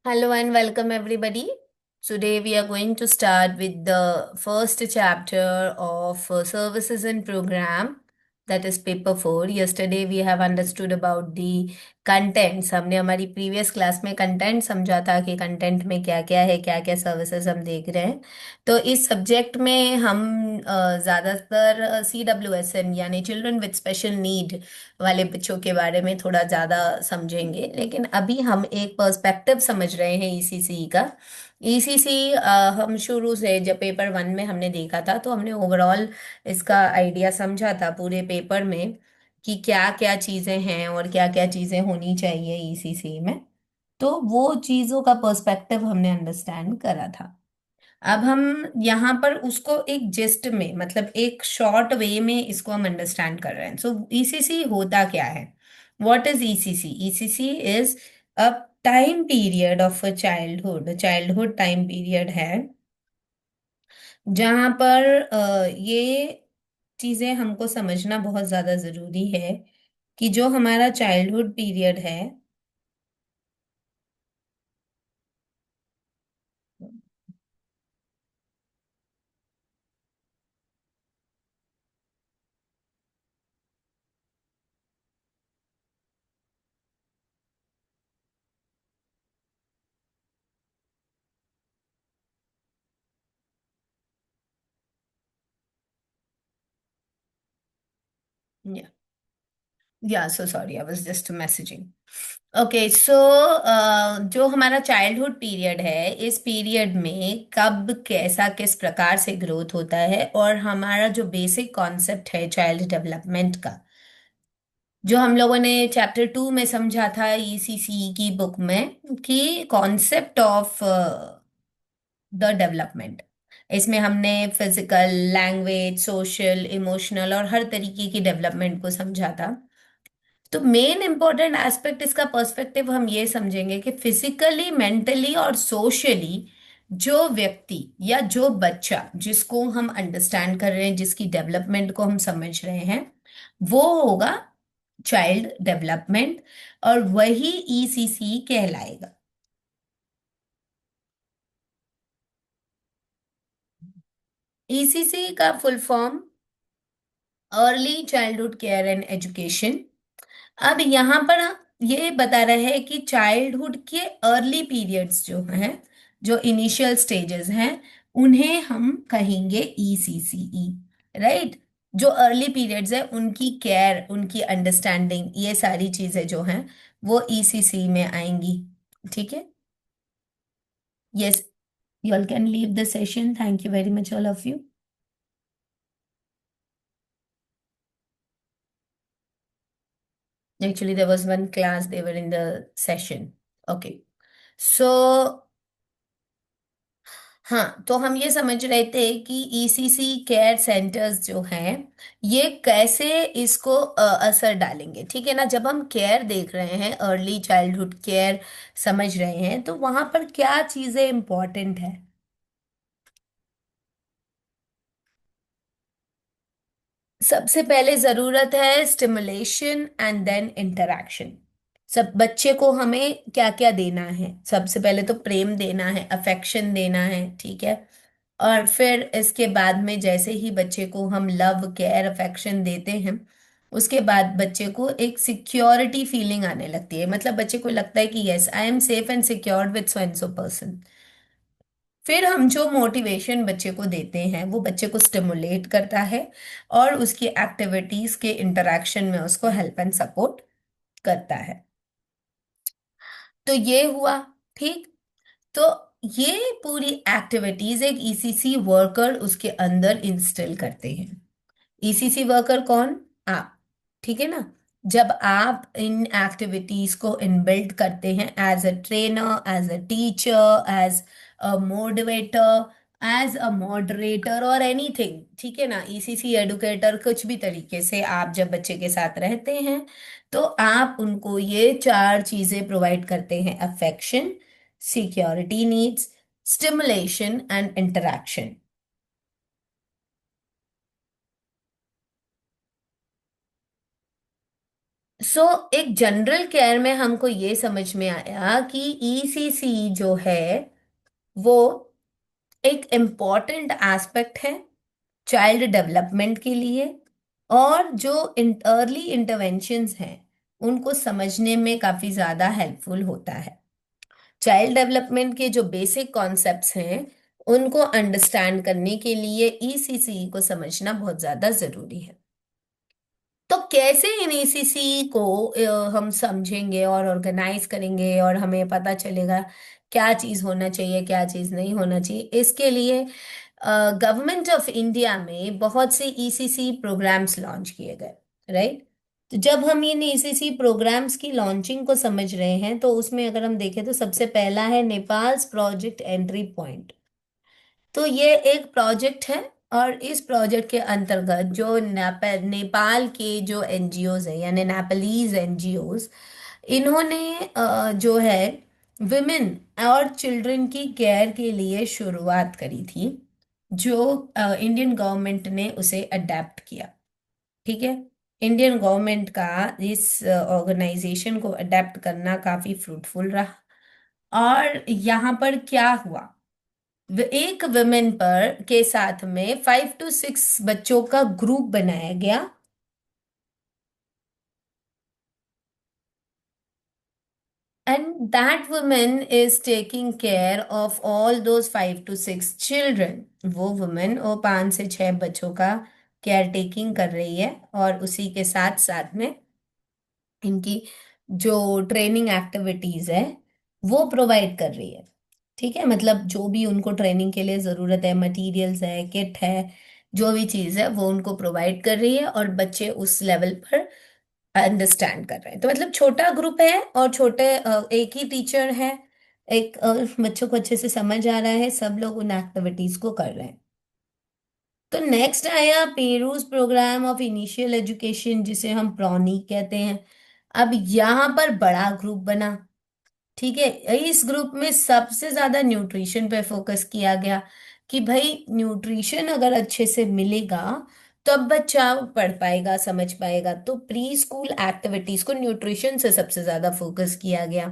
Hello and welcome everybody. Today we are going to start with the first chapter of Services and Program, that is paper 4. Yesterday we have understood about the contents. हमने हमारी previous class में content समझा था कि content में क्या क्या है, क्या क्या सर्विसेज हम देख रहे हैं। तो इस सब्जेक्ट में हम ज़्यादातर CWSN यानी चिल्ड्रन विद स्पेशल नीड वाले बच्चों के बारे में थोड़ा ज़्यादा समझेंगे, लेकिन अभी हम एक पर्सपेक्टिव समझ रहे हैं ईसीसी का। ईसीसी हम शुरू से जब पेपर 1 में हमने देखा था तो हमने ओवरऑल इसका आइडिया समझा था पूरे पेपर में कि क्या क्या चीज़ें हैं और क्या क्या चीज़ें होनी चाहिए ईसीसी में। तो वो चीज़ों का पर्सपेक्टिव हमने अंडरस्टैंड करा था। अब हम यहाँ पर उसको एक जिस्ट में, मतलब एक शॉर्ट वे में इसको हम अंडरस्टैंड कर रहे हैं। सो ईसीसी होता क्या है? What is ECC? ECC is a time period of a childhood. Childhood time period है जहाँ पर ये चीजें हमको समझना बहुत ज्यादा जरूरी है कि जो हमारा चाइल्डहुड पीरियड है। या so sorry, I was just messaging. Okay so जो हमारा चाइल्डहुड पीरियड है, इस पीरियड में कब कैसा किस प्रकार से ग्रोथ होता है और हमारा जो बेसिक कॉन्सेप्ट है चाइल्ड डेवलपमेंट का, जो हम लोगों ने चैप्टर 2 में समझा था ईसीसी की बुक में, कि कॉन्सेप्ट ऑफ द डेवलपमेंट। इसमें हमने फिजिकल, लैंग्वेज, सोशल, इमोशनल और हर तरीके की डेवलपमेंट को समझा था। तो मेन इंपॉर्टेंट एस्पेक्ट इसका पर्सपेक्टिव हम ये समझेंगे कि फिजिकली, मेंटली और सोशली जो व्यक्ति या जो बच्चा जिसको हम अंडरस्टैंड कर रहे हैं, जिसकी डेवलपमेंट को हम समझ रहे हैं, वो होगा चाइल्ड डेवलपमेंट, और वही ईसीसी कहलाएगा। ईसीसी का full form early childhood care and education. अब यहाँ पर ये बता रहे हैं कि चाइल्डहुड के अर्ली पीरियड्स जो हैं, जो इनिशियल स्टेजेस हैं, उन्हें हम कहेंगे ईसीसीई। राइट? जो अर्ली पीरियड्स है उनकी केयर, उनकी अंडरस्टैंडिंग, ये सारी चीजें जो हैं वो ईसीसी में आएंगी। ठीक है? Yes, you all can leave the session. Thank you very much, all of you. Actually, there was one class, they were in the session. Okay. So हाँ, तो हम ये समझ रहे थे कि ईसीसी केयर सेंटर्स जो हैं, ये कैसे इसको असर डालेंगे। ठीक है ना? जब हम केयर देख रहे हैं, अर्ली चाइल्डहुड केयर समझ रहे हैं, तो वहां पर क्या चीजें इंपॉर्टेंट है? सबसे पहले जरूरत है स्टिमुलेशन एंड देन इंटरैक्शन। सब बच्चे को हमें क्या क्या देना है? सबसे पहले तो प्रेम देना है, अफेक्शन देना है। ठीक है? और फिर इसके बाद में जैसे ही बच्चे को हम लव, केयर, अफेक्शन देते हैं, उसके बाद बच्चे को एक सिक्योरिटी फीलिंग आने लगती है। मतलब बच्चे को लगता है कि yes, I am safe and secured with so and so person. फिर हम जो मोटिवेशन बच्चे को देते हैं वो बच्चे को स्टिमुलेट करता है और उसकी एक्टिविटीज के इंटरेक्शन में उसको हेल्प एंड सपोर्ट करता है। तो ये हुआ। ठीक? तो ये पूरी एक्टिविटीज एक ईसीसी वर्कर उसके अंदर इंस्टिल करते हैं। ईसीसी वर्कर कौन? आप। ठीक है ना? जब आप इन एक्टिविटीज को इनबिल्ड करते हैं as a trainer, as a teacher, as a motivator, as a moderator और एनीथिंग, ठीक है ना, ईसीसी एडुकेटर, कुछ भी तरीके से आप जब बच्चे के साथ रहते हैं तो आप उनको ये चार चीजें प्रोवाइड करते हैं: affection, security needs, stimulation and interaction. So एक जनरल केयर में हमको ये समझ में आया कि ईसीसी जो है वो एक इम्पॉर्टेंट एस्पेक्ट है चाइल्ड डेवलपमेंट के लिए, और जो अर्ली इंटरवेंशंस हैं उनको समझने में काफी ज्यादा हेल्पफुल होता है। चाइल्ड डेवलपमेंट के जो बेसिक कॉन्सेप्ट्स हैं उनको अंडरस्टैंड करने के लिए ईसीसी को समझना बहुत ज्यादा जरूरी है। तो कैसे इन ईसीसी को हम समझेंगे और ऑर्गेनाइज करेंगे और हमें पता चलेगा क्या चीज होना चाहिए क्या चीज नहीं होना चाहिए, इसके लिए गवर्नमेंट ऑफ इंडिया में बहुत से ईसीसी प्रोग्राम्स लॉन्च किए गए, राइट। तो जब हम इन ईसीसी प्रोग्राम्स की लॉन्चिंग को समझ रहे हैं तो उसमें अगर हम देखें तो सबसे पहला है नेपाल प्रोजेक्ट एंट्री पॉइंट। तो ये एक प्रोजेक्ट है, और इस प्रोजेक्ट के अंतर्गत जो नेपाल के जो एनजीओज है यानी नेपालीज एनजीओज, इन्होंने जो है विमेन और चिल्ड्रन की केयर के लिए शुरुआत करी थी, जो इंडियन गवर्नमेंट ने उसे अडेप्ट किया। ठीक है। इंडियन गवर्नमेंट का इस ऑर्गेनाइजेशन को अडेप्ट करना काफी फ्रूटफुल रहा। और यहाँ पर क्या हुआ, एक वुमेन पर के साथ में 5 to 6 बच्चों का ग्रुप बनाया गया। And that women is taking care of all those 5 to 6 children. वो वुमेन वो 5 से 6 बच्चों का केयर टेकिंग कर रही है, और उसी के साथ साथ में इनकी जो ट्रेनिंग एक्टिविटीज है वो प्रोवाइड कर रही है। ठीक है, मतलब जो भी उनको ट्रेनिंग के लिए जरूरत है, मटेरियल्स है, किट है, जो भी चीज है वो उनको प्रोवाइड कर रही है, और बच्चे उस लेवल पर अंडरस्टैंड कर रहे हैं। तो मतलब छोटा ग्रुप है और एक ही टीचर है, एक बच्चों को अच्छे से समझ आ रहा है, सब लोग उन एक्टिविटीज को कर रहे हैं। तो नेक्स्ट आया peruse programme of initial education, जिसे हम प्रॉनी कहते हैं। अब यहाँ पर बड़ा ग्रुप बना। ठीक है, इस ग्रुप में सबसे ज्यादा न्यूट्रिशन पे फोकस किया गया कि भाई न्यूट्रिशन अगर अच्छे से मिलेगा तब बच्चा पढ़ पाएगा समझ पाएगा। तो प्री स्कूल एक्टिविटीज को न्यूट्रिशन से सबसे ज्यादा फोकस किया गया।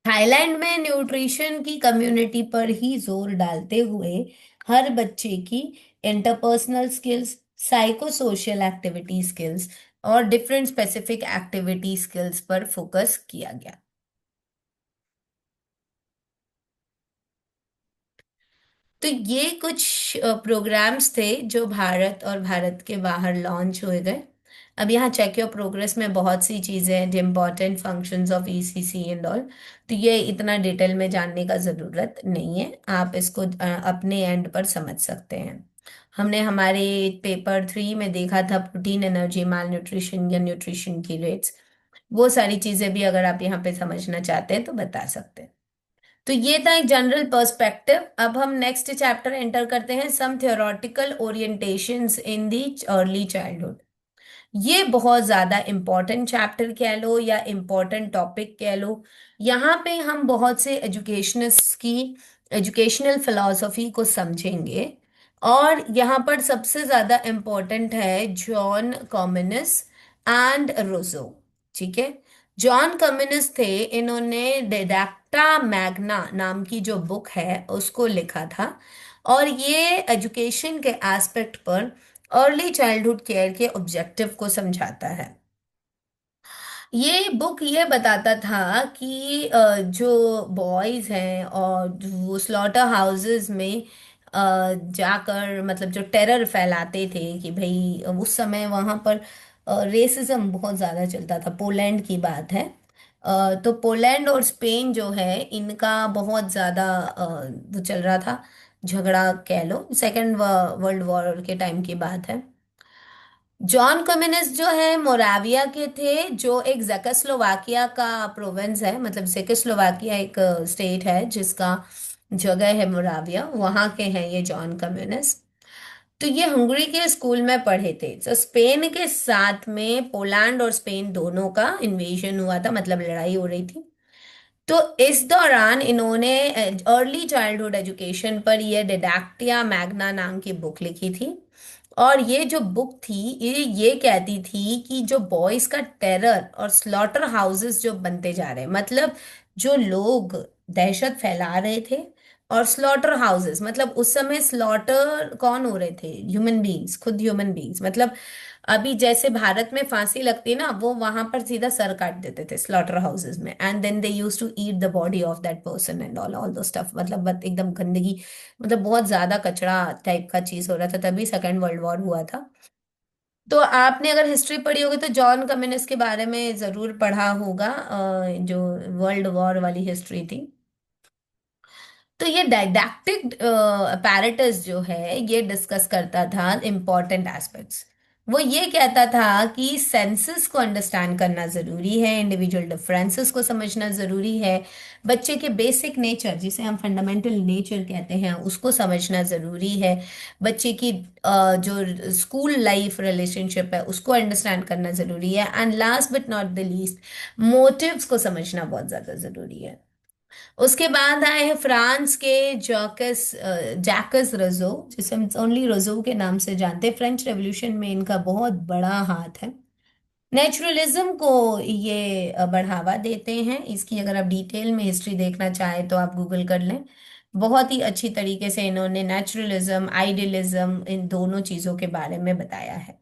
थाईलैंड में न्यूट्रिशन की कम्युनिटी पर ही जोर डालते हुए हर बच्चे की interpersonal skills, psycho social activity skills और डिफरेंट स्पेसिफिक एक्टिविटी स्किल्स पर फोकस किया गया। तो ये कुछ प्रोग्राम्स थे जो भारत और भारत के बाहर लॉन्च हुए गए। अब यहाँ चेक योर प्रोग्रेस में बहुत सी चीज़ें हैं, important functions of ECC and all. तो ये इतना डिटेल में जानने का ज़रूरत नहीं है, आप इसको अपने एंड पर समझ सकते हैं। हमने हमारे पेपर 3 में देखा था प्रोटीन एनर्जी माल न्यूट्रिशन या न्यूट्रिशन की रेट्स। वो सारी चीज़ें भी अगर आप यहाँ पे समझना चाहते हैं तो बता सकते हैं। तो ये था एक जनरल पर्सपेक्टिव। अब हम नेक्स्ट चैप्टर एंटर करते हैं, some theoretical orientations in the early childhood. ये बहुत ज्यादा इंपॉर्टेंट चैप्टर कह लो या इंपॉर्टेंट टॉपिक कह लो। यहाँ पे हम बहुत से एजुकेशनिस्ट की एजुकेशनल फिलॉसफी को समझेंगे, और यहाँ पर सबसे ज्यादा इंपॉर्टेंट है जॉन कॉमिनस एंड रोजो। ठीक है, जॉन कम्युनिस थे, इन्होंने डिडैक्टा मैग्ना नाम की जो बुक है उसको लिखा था, और ये एजुकेशन के एस्पेक्ट पर अर्ली चाइल्डहुड केयर के ऑब्जेक्टिव को समझाता है। ये बुक ये बताता था कि जो बॉयज हैं और वो स्लॉटर हाउसेस में जाकर मतलब जो टेरर फैलाते थे कि भाई उस समय वहां पर रेसिज्म बहुत ज्यादा चलता था। पोलैंड की बात है। तो पोलैंड और स्पेन जो है इनका बहुत ज्यादा वो चल रहा था, झगड़ा कह लो, सेकेंड वर्ल्ड वॉर के टाइम की बात है। जॉन कम्युनिस्ट जो है मोराविया के थे, जो एक जेकोस्लोवाकिया का प्रोविंस है, मतलब जेकोस्लोवाकिया एक स्टेट है जिसका जगह है मोराविया, वहां के हैं ये जॉन कम्युनिस्ट। तो ये हंगरी के स्कूल में पढ़े थे। तो स्पेन के साथ में पोलैंड और स्पेन दोनों का इन्वेजन हुआ था, मतलब लड़ाई हो रही थी। तो इस दौरान इन्होंने अर्ली चाइल्डहुड एजुकेशन पर ये डिडैक्टिया मैग्ना नाम की बुक लिखी थी, और ये जो बुक थी, ये कहती थी कि जो बॉयज का टेरर और स्लॉटर हाउसेस जो बनते जा रहे हैं, मतलब जो लोग दहशत फैला रहे थे, और स्लॉटर हाउसेस मतलब उस समय स्लॉटर कौन हो रहे थे, ह्यूमन बीइंग्स, खुद ह्यूमन बीइंग्स, मतलब अभी जैसे भारत में फांसी लगती है ना, वो वहां पर सीधा सर काट देते थे स्लॉटर हाउसेस में, and then they use to eat the body of that person and all all those stuff, मतलब एकदम गंदगी, मतलब बहुत ज्यादा कचरा टाइप का चीज हो रहा था, तभी सेकेंड वर्ल्ड वॉर हुआ था। तो आपने अगर हिस्ट्री पढ़ी होगी तो जॉन कम्युनिस्ट के बारे में जरूर पढ़ा होगा, जो वर्ल्ड वॉर वाली हिस्ट्री थी। तो ये डायडैक्टिक अपैरेटस जो है ये डिस्कस करता था इम्पोर्टेंट एस्पेक्ट्स। वो ये कहता था कि सेंसेस को अंडरस्टैंड करना जरूरी है, इंडिविजुअल डिफरेंसेस को समझना जरूरी है, बच्चे के बेसिक नेचर जिसे हम फंडामेंटल नेचर कहते हैं उसको समझना जरूरी है, बच्चे की जो स्कूल लाइफ रिलेशनशिप है उसको अंडरस्टैंड करना जरूरी है, and last but not the least motives को समझना बहुत ज्यादा जरूरी है। उसके बाद आए हैं फ्रांस के जैकस रजो, जिसे हम ओनली रजो के नाम से जानते हैं। फ्रेंच रेवोल्यूशन में इनका बहुत बड़ा हाथ है। नेचुरलिज्म को ये बढ़ावा देते हैं। इसकी अगर आप डिटेल में हिस्ट्री देखना चाहें तो आप गूगल कर लें। बहुत ही अच्छी तरीके से इन्होंने नेचुरलिज्म, आइडियलिज्म, इन दोनों चीजों के बारे में बताया है।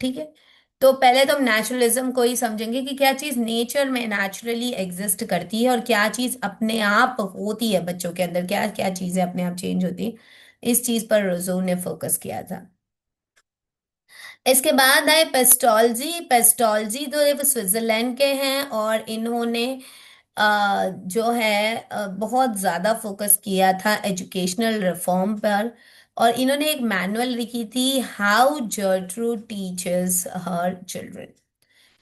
ठीक है। तो पहले तो हम नेचुरलिज्म को ही समझेंगे कि क्या चीज नेचर में नेचुरली एग्जिस्ट करती है और क्या चीज अपने आप होती है, बच्चों के अंदर क्या क्या चीजें अपने आप चेंज होती है। इस चीज पर रोजो ने फोकस किया था। इसके बाद आए पेस्टोलजी। पेस्टोलजी तो ये स्विट्जरलैंड के हैं और इन्होंने जो है बहुत ज्यादा फोकस किया था एजुकेशनल रिफॉर्म पर। और इन्होंने एक मैनुअल लिखी थी, how Gertrude teachers her children.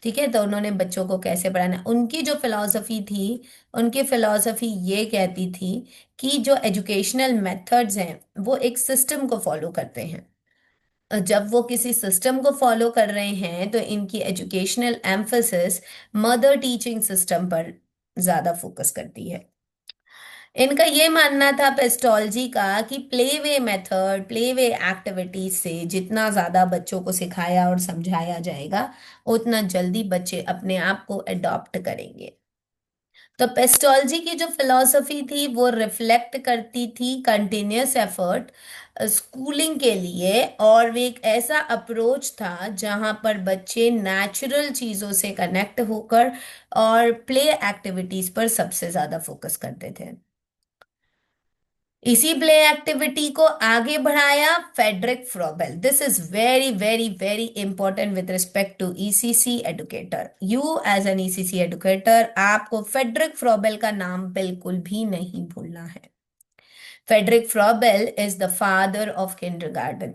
ठीक है, तो उन्होंने बच्चों को कैसे पढ़ाना, उनकी जो फिलॉसफी थी, उनकी फिलॉसफी ये कहती थी कि जो एजुकेशनल मेथड्स हैं वो एक सिस्टम को फॉलो करते हैं। जब वो किसी सिस्टम को फॉलो कर रहे हैं तो इनकी educational emphasis mother teaching system पर ज्यादा फोकस करती है। इनका ये मानना था पेस्टोलॉजी का कि play way method, play way activities से जितना ज्यादा बच्चों को सिखाया और समझाया जाएगा उतना जल्दी बच्चे अपने आप को अडॉप्ट करेंगे। तो पेस्टोलॉजी की जो फिलॉसफी थी वो रिफ्लेक्ट करती थी कंटिन्यूस एफर्ट स्कूलिंग के लिए, और वो एक ऐसा अप्रोच था जहां पर बच्चे नेचुरल चीजों से कनेक्ट होकर और प्ले एक्टिविटीज पर सबसे ज्यादा फोकस करते थे। इसी प्ले एक्टिविटी को आगे बढ़ाया Friedrich Froebel. This is very very very important with respect to ECC educator. You as an ECC educator आपको फेडरिक फ्रॉबेल का नाम बिल्कुल भी नहीं भूलना है। Friedrich Froebel is the father of kindergarten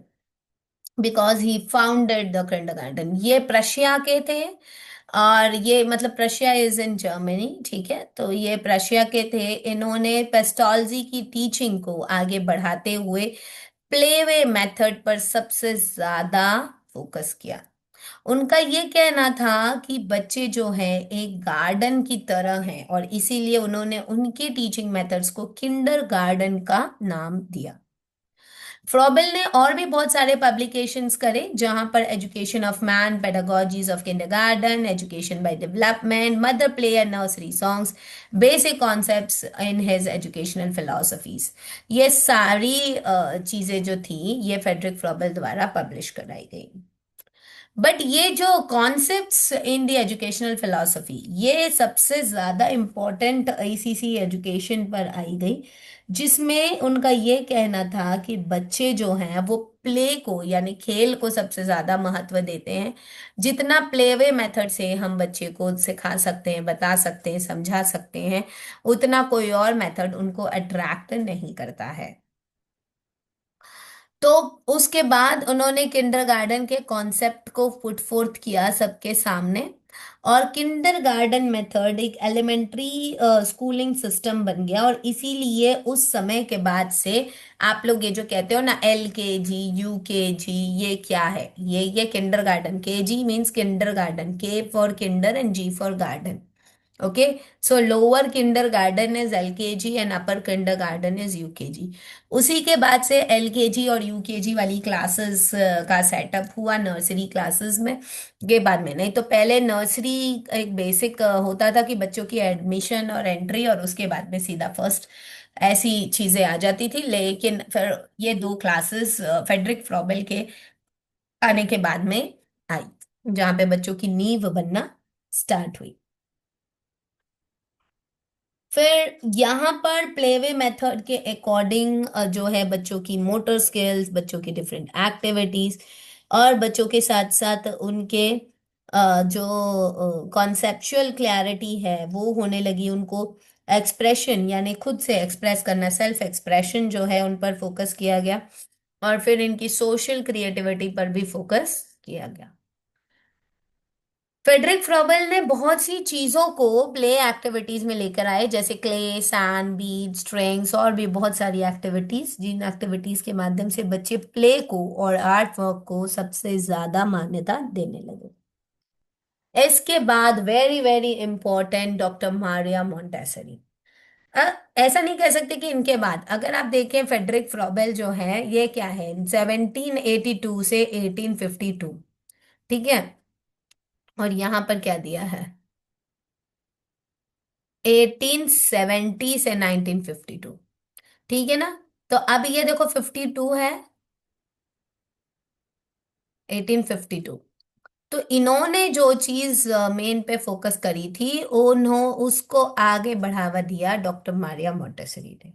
because he founded the kindergarten. ये Prussia के थे, और ये मतलब प्रशिया इज इन जर्मनी, ठीक है, तो ये प्रशिया के थे। इन्होंने पेस्टोलॉजी की टीचिंग को आगे बढ़ाते हुए प्लेवे मेथड पर सबसे ज्यादा फोकस किया। उनका ये कहना था कि बच्चे जो हैं एक गार्डन की तरह हैं, और इसीलिए उन्होंने उनके टीचिंग मेथड्स को किंडर गार्डन का नाम दिया। फ्रॉबेल ने और भी बहुत सारे पब्लिकेशंस करे जहां पर education of man, pedagogies of kindergarten, education by development, mother play and nursery songs, basic concepts in his educational philosophies, ये सारी चीजें जो थी ये फेडरिक फ्रॉबेल द्वारा पब्लिश कराई गई। बट ये जो concepts in the educational philosophy ये सबसे ज्यादा इम्पोर्टेंट आईसीसी एजुकेशन पर आई गई, जिसमें उनका ये कहना था कि बच्चे जो हैं वो प्ले को यानी खेल को सबसे ज्यादा महत्व देते हैं। जितना प्लेवे मेथड से हम बच्चे को सिखा सकते हैं, बता सकते हैं, समझा सकते हैं, उतना कोई और मेथड उनको अट्रैक्ट नहीं करता है। तो उसके बाद उन्होंने किंडरगार्टन के कॉन्सेप्ट को पुट फोर्थ किया सबके सामने, और किंडरगार्टन मेथड एक एलिमेंट्री स्कूलिंग सिस्टम बन गया। और इसीलिए उस समय के बाद से आप लोग ये जो कहते हो ना LKG, UKG, ये क्या है, ये kindergarten. KG means kindergarten, K for Kinder and G for garden. Okay, so lower Kinder garden is LKG and upper Kinder garden is UKG. उसी के बाद से एलकेजी और यूकेजी वाली क्लासेस का सेटअप हुआ नर्सरी क्लासेस में, के बाद में। नहीं तो पहले नर्सरी एक बेसिक होता था कि बच्चों की एडमिशन और एंट्री, और उसके बाद में सीधा फर्स्ट, ऐसी चीजें आ जाती थी। लेकिन फिर ये दो क्लासेस फेडरिक फ्रॉबेल के आने के बाद में आई, जहाँ पे बच्चों की नींव बनना स्टार्ट हुई। फिर यहाँ पर प्लेवे मेथड के अकॉर्डिंग जो है बच्चों की मोटर स्किल्स, बच्चों की डिफरेंट एक्टिविटीज, और बच्चों के साथ साथ उनके जो कॉन्सेप्चुअल क्लैरिटी है वो होने लगी। उनको एक्सप्रेशन यानी खुद से एक्सप्रेस करना, सेल्फ एक्सप्रेशन जो है, उन पर फोकस किया गया। और फिर इनकी सोशल क्रिएटिविटी पर भी फोकस किया गया। फ्रेडरिक फ्रॉबेल ने बहुत सी चीजों को प्ले एक्टिविटीज में लेकर आए, जैसे क्ले, सैंड, बीड, स्ट्रिंग्स, और भी बहुत सारी एक्टिविटीज, जिन एक्टिविटीज के माध्यम से बच्चे प्ले को और आर्ट वर्क को सबसे ज्यादा मान्यता देने लगे। इसके बाद very very important, doctor Maria Montessori. ऐसा नहीं कह सकते कि इनके बाद, अगर आप देखें फ्रेडरिक फ्रॉबेल जो है ये क्या है, 1782 से 1852, ठीक है। और यहाँ पर क्या दिया है, 1870 से 1952, ठीक है ना। तो अब ये देखो 52 है, 1852। तो इन्होंने जो चीज मेन पे फोकस करी थी, उन्होंने उसको आगे बढ़ावा दिया डॉक्टर मारिया मोंटेसरी ने।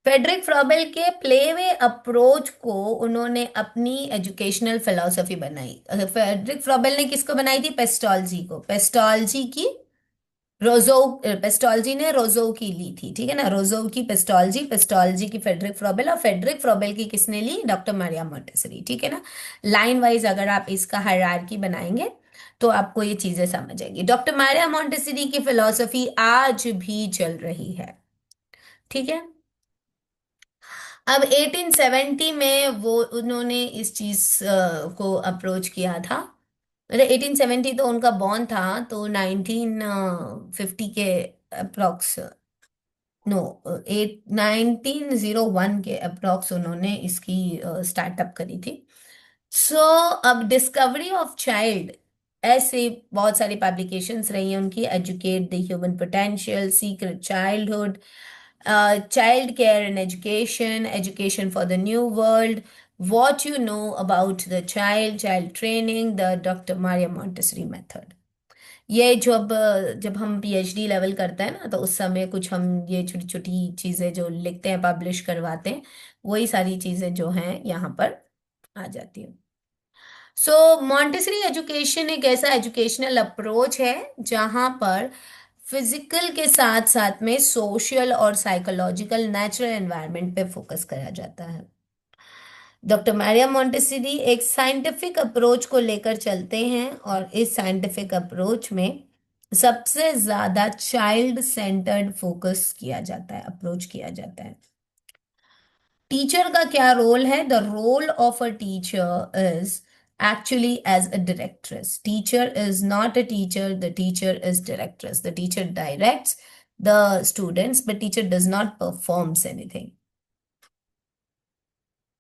फेडरिक फ्रॉबेल के प्लेवे अप्रोच को उन्होंने अपनी एजुकेशनल फिलॉसफी बनाई। फेडरिक फ्रॉबेल ने किसको बनाई थी, पेस्टोलॉजी को। पेस्टोलॉजी की रोजो, पेस्टोलॉजी ने रोजो की ली थी, ठीक है ना। रोजो की पेस्टोलॉजी, पेस्टोलॉजी की फेडरिक फ्रॉबेल, और फेडरिक फ्रॉबेल की किसने ली, डॉक्टर मारिया मोंटेसरी, ठीक है ना। लाइन वाइज अगर आप इसका हायरार्की बनाएंगे तो आपको ये चीजें समझ आएंगी। डॉक्टर मारिया मोंटेसरी की फिलॉसफी आज भी चल रही है, ठीक है। अब 1870 में वो उन्होंने इस चीज को अप्रोच किया था। मतलब 1870 तो उनका बॉर्न था, तो 1950 के अप्रोक्स, नो, 1901 के अप्रोक्स उन्होंने इसकी स्टार्टअप करी थी। सो अब डिस्कवरी ऑफ चाइल्ड, ऐसे बहुत सारी पब्लिकेशंस रही हैं उनकी। Educate the human potential, secret childhood, child care and education, education for the new world, what you know about the child, child training, the doctor Maria Montessori method. ये जब जब हम पीएचडी लेवल करते हैं ना, तो उस समय कुछ हम ये छोटी छोटी चीजें जो लिखते हैं, पब्लिश करवाते हैं, वही सारी चीजें जो हैं यहाँ पर आ जाती हैं। सो मॉन्टेसरी एजुकेशन एक ऐसा एजुकेशनल अप्रोच है जहां पर फिजिकल के साथ साथ में सोशल और साइकोलॉजिकल नेचुरल एनवायरनमेंट पे फोकस करा जाता है। डॉक्टर मारिया मोंटेसरी एक साइंटिफिक अप्रोच को लेकर चलते हैं, और इस साइंटिफिक अप्रोच में सबसे ज्यादा चाइल्ड सेंटर्ड फोकस किया जाता है, अप्रोच किया जाता है। टीचर का क्या रोल है, the role of a teacher is actually as a directress. Teacher is not a teacher, the teacher is directress. The teacher directs the students, but teacher does not performs anything.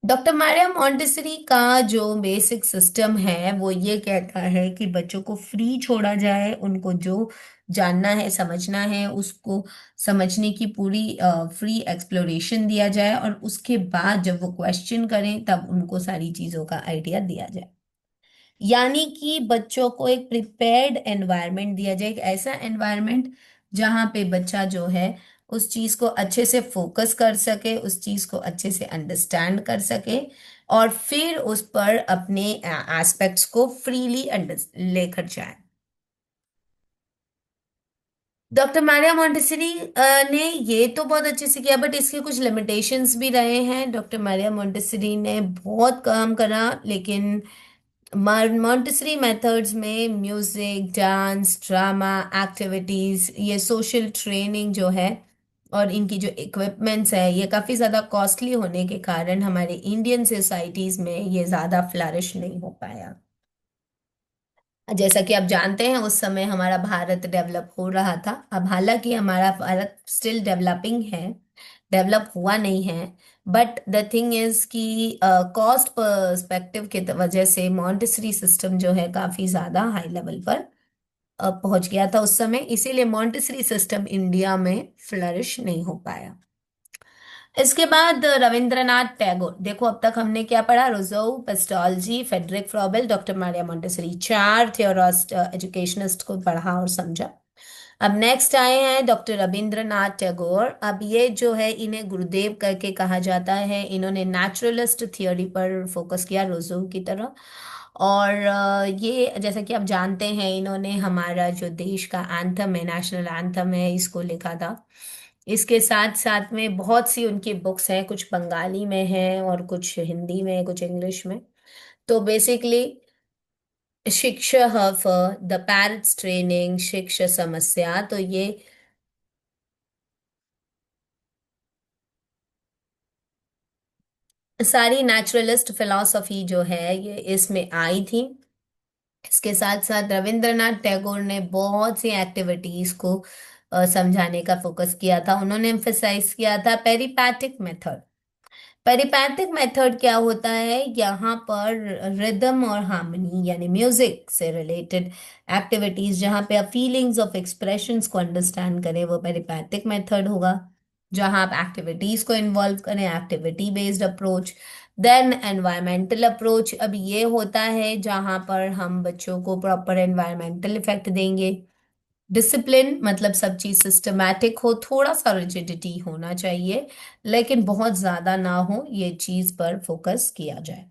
Doctor Maria Montessori का जो basic system है वो ये कहता है कि बच्चों को फ्री छोड़ा जाए, उनको जो जानना है, समझना है, उसको समझने की पूरी फ्री एक्सप्लोरेशन दिया जाए, और उसके बाद जब वो क्वेश्चन करें तब उनको सारी चीज़ों का आइडिया दिया जाए। यानी कि बच्चों को एक प्रिपेयर्ड एनवायरनमेंट दिया जाए, एक ऐसा एनवायरनमेंट जहाँ पे बच्चा जो है उस चीज को अच्छे से फोकस कर सके, उस चीज को अच्छे से अंडरस्टैंड कर सके, और फिर उस पर अपने एस्पेक्ट्स को फ्रीली लेकर जाए। डॉक्टर मारिया मॉन्टेसरी ने ये तो बहुत अच्छे से किया, बट इसके कुछ लिमिटेशंस भी रहे हैं। डॉक्टर मारिया मॉन्टेसरी ने बहुत काम करा, लेकिन मॉन्टेसरी मेथड्स में म्यूजिक, डांस, ड्रामा, एक्टिविटीज, ये सोशल ट्रेनिंग जो है, और इनकी जो इक्विपमेंट्स है, ये काफ़ी ज़्यादा कॉस्टली होने के कारण हमारे इंडियन सोसाइटीज़ में ये ज़्यादा फ्लरिश नहीं हो पाया। जैसा कि आप जानते हैं उस समय हमारा भारत डेवलप हो रहा था। अब हालांकि हमारा भारत स्टिल डेवलपिंग है, डेवलप हुआ नहीं है। बट द थिंग इज कि कॉस्ट पर्सपेक्टिव की वजह से मॉन्टेसरी सिस्टम जो है काफी ज्यादा हाई लेवल पर पहुंच गया था उस समय, इसीलिए मॉन्टेसरी सिस्टम इंडिया में फ्लरिश नहीं हो पाया। इसके बाद रविंद्रनाथ टैगोर, देखो अब तक हमने क्या पढ़ा, Rousseau, Pestalozzi, Friedrich Froebel, doctor Maria Montessori, चार थियोरिस्ट एजुकेशनिस्ट को पढ़ा और समझा। अब नेक्स्ट आए हैं डॉक्टर रविंद्रनाथ टैगोर। अब ये जो है इन्हें गुरुदेव करके कहा जाता है। इन्होंने नेचुरलिस्ट थियोरी पर फोकस किया रोज़ो की तरह। और ये जैसा कि आप जानते हैं इन्होंने हमारा जो देश का एंथम है, नेशनल एंथम है, इसको लिखा था। इसके साथ साथ में बहुत सी उनकी बुक्स हैं, कुछ बंगाली में हैं और कुछ हिंदी में, कुछ इंग्लिश में। तो बेसिकली शिक्षा हफ, द पैरेट्स ट्रेनिंग, शिक्षा समस्या, तो ये सारी नेचुरलिस्ट फिलॉसफी जो है ये इसमें आई थी। इसके साथ साथ रविंद्रनाथ टैगोर ने बहुत सी एक्टिविटीज को समझाने का फोकस किया था। उन्होंने एम्फेसाइज किया था पेरिपैटिक मेथड। पेरिपैथिक मेथड क्या होता है, यहाँ पर रिदम और हार्मनी यानी म्यूजिक से रिलेटेड एक्टिविटीज, जहाँ पे आप फीलिंग्स ऑफ एक्सप्रेशंस को अंडरस्टैंड करें, वो पेरिपैथिक मेथड होगा। जहाँ आप एक्टिविटीज को इन्वॉल्व करें, activity based approach. Then environmental approach, अब ये होता है जहाँ पर हम बच्चों को प्रॉपर एनवायरमेंटल इफेक्ट देंगे। डिसिप्लिन मतलब सब चीज सिस्टमैटिक हो, थोड़ा सा रिजिडिटी होना चाहिए लेकिन बहुत ज्यादा ना हो, ये चीज पर फोकस किया जाए।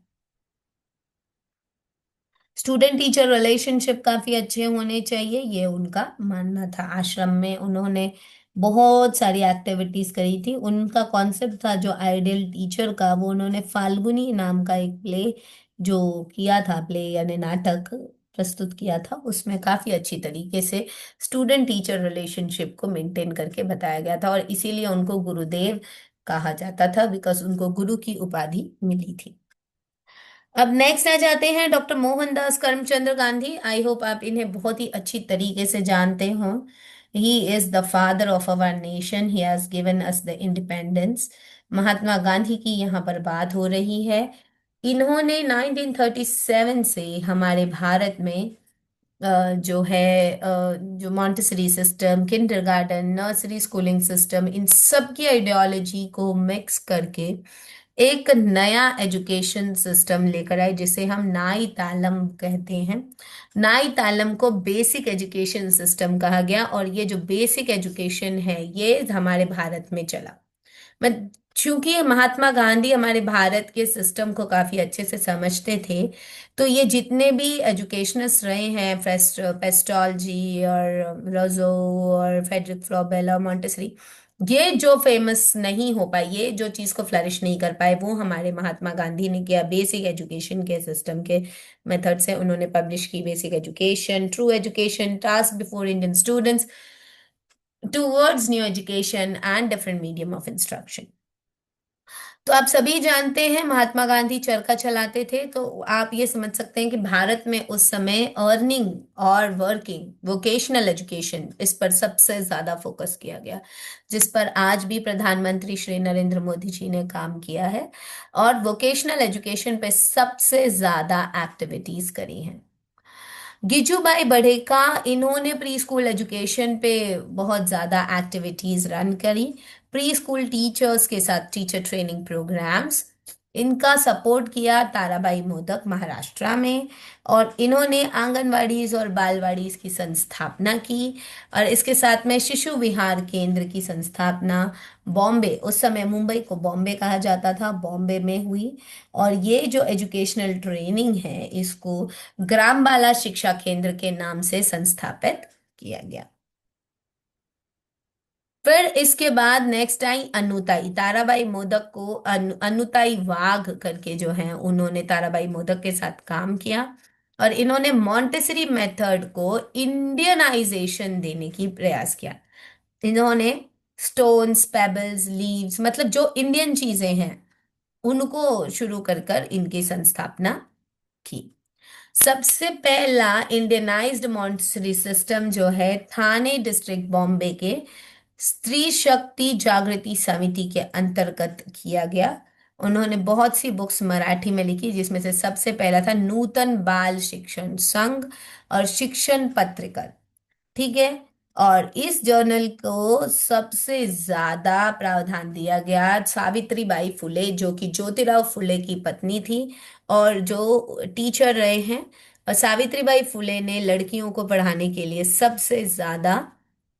स्टूडेंट टीचर रिलेशनशिप काफी अच्छे होने चाहिए, ये उनका मानना था। आश्रम में उन्होंने बहुत सारी एक्टिविटीज करी थी। उनका कॉन्सेप्ट था जो आइडियल टीचर का, वो उन्होंने फाल्गुनी नाम का एक प्ले जो किया था, प्ले यानी नाटक प्रस्तुत किया था, उसमें काफी अच्छी तरीके से स्टूडेंट टीचर रिलेशनशिप को मेंटेन करके बताया गया था, और इसीलिए उनको गुरुदेव कहा जाता था, बिकॉज उनको गुरु की उपाधि मिली थी। अब नेक्स्ट आ जाते हैं doctor Mohandas Karamchand Gandhi. I hope आप इन्हें बहुत ही अच्छी तरीके से जानते हो। He is the father of our nation, he has given us the independence. Mahatma Gandhi की यहाँ पर बात हो रही है। इन्होंने 1937 से हमारे भारत में जो है जो Montessori system, kindergarten, nursery schooling system, इन सब की आइडियोलॉजी को मिक्स करके एक नया एजुकेशन सिस्टम लेकर आए जिसे हम नाई तालम कहते हैं। नाई तालम को बेसिक एजुकेशन सिस्टम कहा गया, और ये जो बेसिक एजुकेशन है ये हमारे भारत में चला। मैं चूंकि महात्मा गांधी हमारे भारत के सिस्टम को काफी अच्छे से समझते थे, तो ये जितने भी एजुकेशनिस्ट रहे हैं, पेस्टोलॉजी और रोजो और फेडरिक फ्रॉबेल और मॉन्टेसरी, ये जो फेमस नहीं हो पाए, ये जो चीज को फ्लरिश नहीं कर पाए, वो हमारे महात्मा गांधी ने किया। बेसिक एजुकेशन के सिस्टम के मेथड से उन्होंने पब्लिश की basic education, true education, task before Indian students, towards new education and different medium of instruction. तो आप सभी जानते हैं महात्मा गांधी चरखा चलाते थे, तो आप ये समझ सकते हैं कि भारत में उस समय अर्निंग और वर्किंग वोकेशनल एजुकेशन, इस पर सबसे ज्यादा फोकस किया गया, जिस पर आज भी प्रधानमंत्री श्री नरेंद्र मोदी जी ने काम किया है, और वोकेशनल एजुकेशन पे सबसे ज्यादा एक्टिविटीज करी हैं। गिजूबाई बढ़ेका, इन्होंने प्री स्कूल एजुकेशन पे बहुत ज़्यादा एक्टिविटीज़ रन करी। प्री स्कूल टीचर्स के साथ टीचर ट्रेनिंग प्रोग्राम्स, इनका सपोर्ट किया ताराबाई मोदक महाराष्ट्र में। और इन्होंने आंगनवाड़ीज और बालवाड़ीज की संस्थापना की, और इसके साथ में शिशु विहार केंद्र की संस्थापना बॉम्बे, उस समय मुंबई को बॉम्बे कहा जाता था, बॉम्बे में हुई। और ये जो एजुकेशनल ट्रेनिंग है इसको ग्राम बाला शिक्षा केंद्र के नाम से संस्थापित किया गया। फिर इसके बाद नेक्स्ट आई अनुताई, ताराबाई मोदक को अनुताई वाघ करके जो है, उन्होंने ताराबाई मोदक के साथ काम किया, और इन्होंने मॉन्टेसरी मेथड को इंडियनाइजेशन देने की प्रयास किया। इन्होंने स्टोन्स, पेबल्स, लीव्स, मतलब जो इंडियन चीजें हैं उनको शुरू कर कर इनकी संस्थापना की। सबसे पहला इंडियनाइज्ड मॉन्टेसरी सिस्टम जो है थाने डिस्ट्रिक्ट बॉम्बे के स्त्री शक्ति जागृति समिति के अंतर्गत किया गया। उन्होंने बहुत सी बुक्स मराठी में लिखी, जिसमें से सबसे पहला था नूतन बाल शिक्षण संघ और शिक्षण पत्रिका। ठीक है। और इस जर्नल को सबसे ज्यादा प्रावधान दिया गया सावित्री बाई फुले, जो कि ज्योतिराव फुले की पत्नी थी और जो टीचर रहे हैं। और सावित्री बाई फुले ने लड़कियों को पढ़ाने के लिए सबसे ज्यादा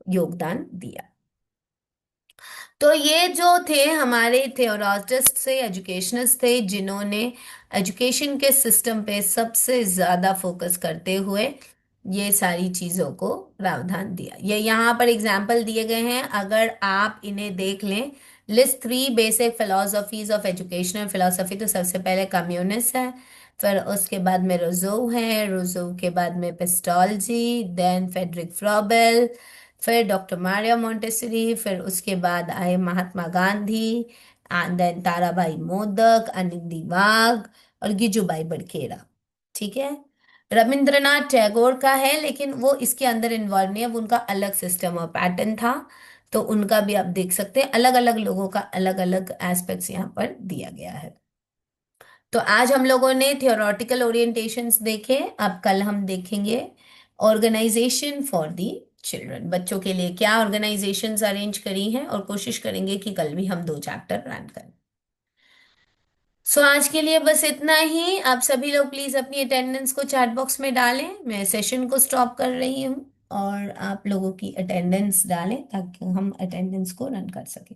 योगदान दिया। तो ये जो थे हमारे थियोरॉटिस्ट से एजुकेशनिस्ट थे, जिन्होंने एजुकेशन के सिस्टम पे सबसे ज्यादा फोकस करते हुए ये सारी चीजों को प्रावधान दिया। ये यहाँ पर एग्जाम्पल दिए गए हैं, अगर आप इन्हें देख लें। List 3 basic philosophies of educational philosophy, तो सबसे पहले कम्युनिस्ट है, फिर उसके बाद में रोजो है, रोजो के बाद में पेस्टोलॉजी, देन फेडरिक फ्रॉबेल, फिर डॉक्टर मारिया मोंटेसरी, फिर उसके बाद आए महात्मा गांधी, एंड देन ताराबाई मोदक, अनिंदी वाघ और गिजुबाई बड़केरा। ठीक है। रविंद्रनाथ टैगोर का है, लेकिन वो इसके अंदर इन्वॉल्व नहीं है, वो उनका अलग सिस्टम और पैटर्न था। तो उनका भी आप देख सकते हैं, अलग अलग लोगों का अलग अलग एस्पेक्ट्स यहाँ पर दिया गया है। तो आज हम लोगों ने थियोरेटिकल ओरिएंटेशंस देखे, अब कल हम देखेंगे ऑर्गेनाइजेशन फॉर दी चिल्ड्रन। बच्चों के लिए क्या ऑर्गेनाइजेशंस अरेंज करी हैं, और कोशिश करेंगे कि कल भी हम 2 चैप्टर रन करें। सो आज के लिए बस इतना ही। आप सभी लोग प्लीज अपनी अटेंडेंस को चैट बॉक्स में डालें। मैं सेशन को स्टॉप कर रही हूँ और आप लोगों की अटेंडेंस डालें ताकि हम अटेंडेंस को रन कर सकें।